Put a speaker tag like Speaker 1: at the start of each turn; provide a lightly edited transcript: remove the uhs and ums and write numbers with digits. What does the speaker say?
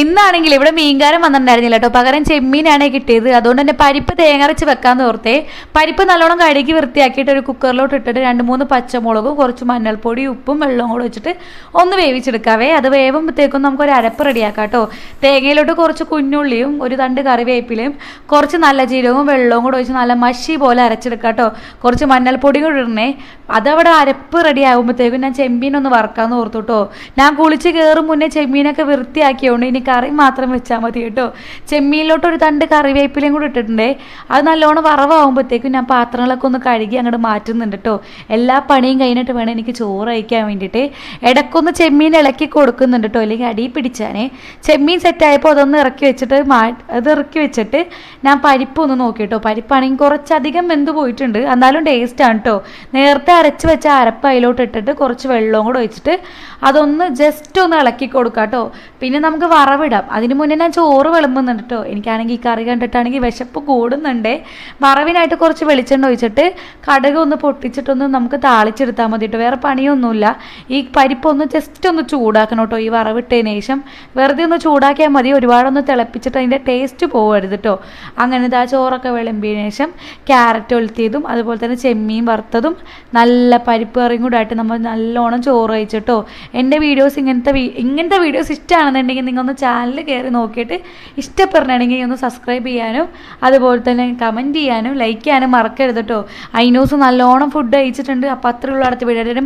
Speaker 1: ഇന്നാണെങ്കിൽ ഇവിടെ മീൻകാരൻ വന്നിട്ടുണ്ടായിരുന്നില്ല കേട്ടോ, പകരം ചെമ്മീനാണ് കിട്ടിയത്. അതുകൊണ്ട് തന്നെ പരിപ്പ് തേങ്ങരച്ച് വെക്കാന്ന് ഓർത്തേ. പരിപ്പ് നല്ലോണം കഴുകി വൃത്തിയാക്കിയിട്ട് ഒരു കുക്കറിലോട്ട് ഇട്ടിട്ട് 2-3 പച്ചമുളകും കുറച്ച് മഞ്ഞൾപ്പൊടി ഉപ്പും വെള്ളവും കൂടെ വെച്ചിട്ട് ഒന്ന് വേവിച്ചെടുക്കാവേ. അത് വേവുമ്പോഴത്തേക്കും നമുക്കൊരു അരപ്പ് റെഡിയാക്കാം കേട്ടോ. തേങ്ങയിലോട്ട് കുറച്ച് കുഞ്ഞുള്ളിയും ഒരു തണ്ട് കറിവേപ്പിലയും കുറച്ച് നല്ല ജീരകവും വെള്ളവും കൂടെ വെച്ച് നല്ല മഷി പോലെ അരച്ചെടുക്കാം കേട്ടോ. കുറച്ച് മഞ്ഞൾപ്പൊടി കൂടെ ഇടണേ. അതവിടെ അരപ്പ് റെഡി ആകുമ്പോഴത്തേക്കും ഞാൻ ചെമ്മീനൊന്ന് വറക്കാമെന്ന് ഓർത്തു കേട്ടോ. ഞാൻ കുളിച്ച് കയറും മുന്നേ ചെമ്മീനൊക്കെ വൃത്തിയാക്കിയോണ്ട് ഇനി കറി മാത്രം വെച്ചാൽ മതി കേട്ടോ. ചെമ്മീനിലോട്ട് ഒരു തണ്ട് കറിവേപ്പിലയും കൂടി ഇട്ടിട്ടുണ്ടേ. അത് നല്ലോണം വറവാകുമ്പോഴത്തേക്കും ഞാൻ പാത്രങ്ങളൊക്കെ ഒന്ന് കഴുകി അങ്ങോട്ട് മാറ്റുന്നുണ്ട് കേട്ടോ. എല്ലാ പണിയും കഴിഞ്ഞിട്ട് വേണം എനിക്ക് ചോറ് കഴിക്കാൻ വേണ്ടിയിട്ട്. ഇടയ്ക്കൊന്ന് ചെമ്മീൻ ഇളക്കി കൊടുക്കുന്നുണ്ട് കേട്ടോ, അല്ലെങ്കിൽ അടി പിടിച്ചാനേ. ചെമ്മീൻ സെറ്റായപ്പോൾ അതൊന്ന് ഇറക്കി വെച്ചിട്ട് അത് ഇറക്കി വെച്ചിട്ട് ഞാൻ പരിപ്പ് ഒന്ന് നോക്കി കേട്ടോ. പരിപ്പാണെങ്കിൽ കുറച്ചധികം വെന്ത് പോയിട്ടുണ്ട്, എന്നാലും ടേസ്റ്റാണ് കേട്ടോ. നേരത്തെ അരച്ച് വെച്ച അരപ്പ് അതിലോട്ട് ഇട്ടിട്ട് കുറച്ച് വെള്ളവും കൂടെ ഒഴിച്ചിട്ട് അതൊന്ന് ജസ്റ്റ് ഒന്ന് ഇളക്കി കൊടുക്കാം കേട്ടോ. പിന്നെ നമുക്ക് വറവിടാം. അതിന് മുന്നേ ഞാൻ ചോറ് വിളമ്പുന്നുണ്ട് കേട്ടോ. എനിക്കാണെങ്കിൽ ഈ കറി കണ്ടിട്ടാണെങ്കിൽ വിശപ്പ് കൂടുന്നുണ്ടേ. വറവിനായിട്ട് കുറച്ച് വെളിച്ചെണ്ണ ഒഴിച്ചിട്ട് കടുക് ഒന്ന് പൊട്ടിച്ചിട്ടൊന്ന് നമുക്ക് താളിച്ചെടുത്താൽ മതി കേട്ടോ. വേറെ പണിയൊന്നുമില്ല. ഈ പരിപ്പൊന്ന് ജസ്റ്റ് ഒന്ന് ചൂടാക്കണം കേട്ടോ. ഈ വറവിട്ടതിന് ശേഷം വെറുതെ ഒന്ന് ചൂടാക്കിയാൽ മതി. ഒരുപാടൊന്ന് തിളപ്പിച്ചിട്ട് അതിൻ്റെ ടേസ്റ്റ് പോകരുത് കേട്ടോ. അങ്ങനെ ഇതാ ചോറൊക്കെ വിളമ്പിയതിന് ശേഷം ക്യാരറ്റ് ഒലുത്തിയതും അതുപോലെ തന്നെ ചെമ്മീൻ വറുത്തതും നല്ല പരിപ്പ് കറിയും കൂടെ ആയിട്ട് നമ്മൾ നല്ലോണം ചോറ് കഴിച്ചിട്ടോ. എൻ്റെ വീഡിയോസ് ഇങ്ങനത്തെ വീഡിയോസ് ഇഷ്ടമാണെന്നുണ്ടെങ്കിൽ നിങ്ങളൊന്ന് ചാനൽ കയറി നോക്കിയിട്ട് ഇഷ്ടപ്പെടണമെങ്കിൽ ഒന്ന് സബ്സ്ക്രൈബ് ചെയ്യാനും അതുപോലെ തന്നെ കമൻറ്റ് ചെയ്യാനും ലൈക്ക് ചെയ്യാനും മറക്കരുത് കേട്ടോ. ഐനൂസ് നല്ലോണം ഫുഡ് കഴിച്ചിട്ടുണ്ട്. അപ്പോൾ അത്രയുള്ള അടുത്ത വീഡിയോ.